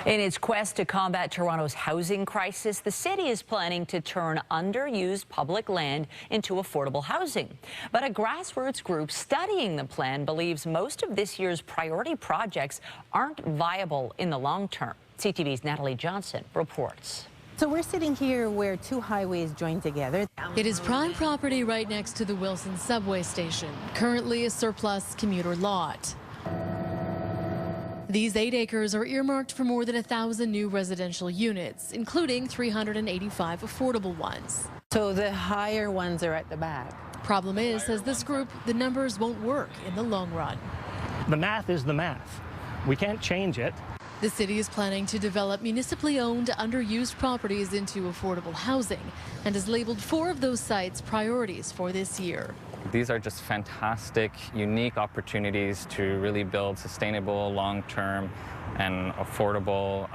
In its quest to combat Toronto's housing crisis, the city is planning to turn underused public land into affordable housing. But a grassroots group studying the plan believes most of this year's priority projects aren't viable in the long term. CTV's Natalie Johnson reports. So we're sitting here where two highways join together. It is prime property right next to the Wilson subway station, currently a surplus commuter lot. These 8 acres are earmarked for more than 1,000 new residential units, including 385 affordable ones. So the higher ones are at the back. Problem is, says this group, the numbers won't work in the long run. The math is the math. We can't change it. The city is planning to develop municipally owned, underused properties into affordable housing and has labeled 4 of those sites priorities for this year. These are just fantastic, unique opportunities to really build sustainable, long-term, and affordable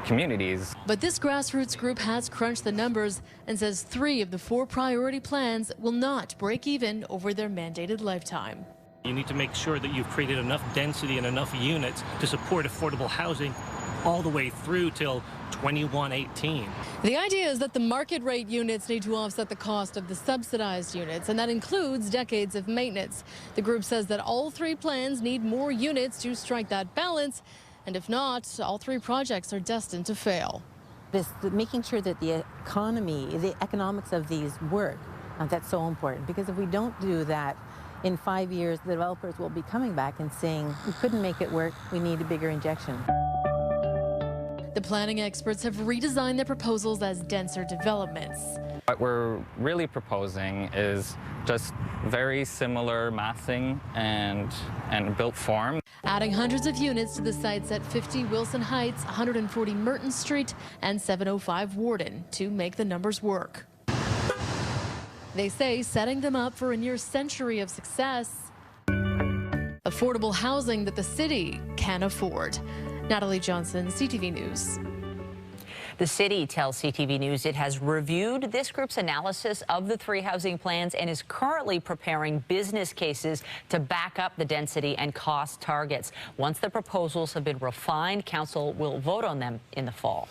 communities. But this grassroots group has crunched the numbers and says 3 of the 4 priority plans will not break even over their mandated lifetime. You need to make sure that you've created enough density and enough units to support affordable housing all the way through till 2118. The idea is that the market rate units need to offset the cost of the subsidized units, and that includes decades of maintenance. The group says that all 3 plans need more units to strike that balance, and if not, all 3 projects are destined to fail. Making sure that the economy, the economics of these work, that's so important, because if we don't do that, in 5 years, the developers will be coming back and saying, we couldn't make it work, we need a bigger injection. The planning experts have redesigned their proposals as denser developments. What we're really proposing is just very similar massing and built form. Adding hundreds of units to the sites at 50 Wilson Heights, 140 Merton Street, and 705 Warden to make the numbers work. They say setting them up for a near century of success. Affordable housing that the city can afford. Natalie Johnson, CTV News. The city tells CTV News it has reviewed this group's analysis of the 3 housing plans and is currently preparing business cases to back up the density and cost targets. Once the proposals have been refined, council will vote on them in the fall.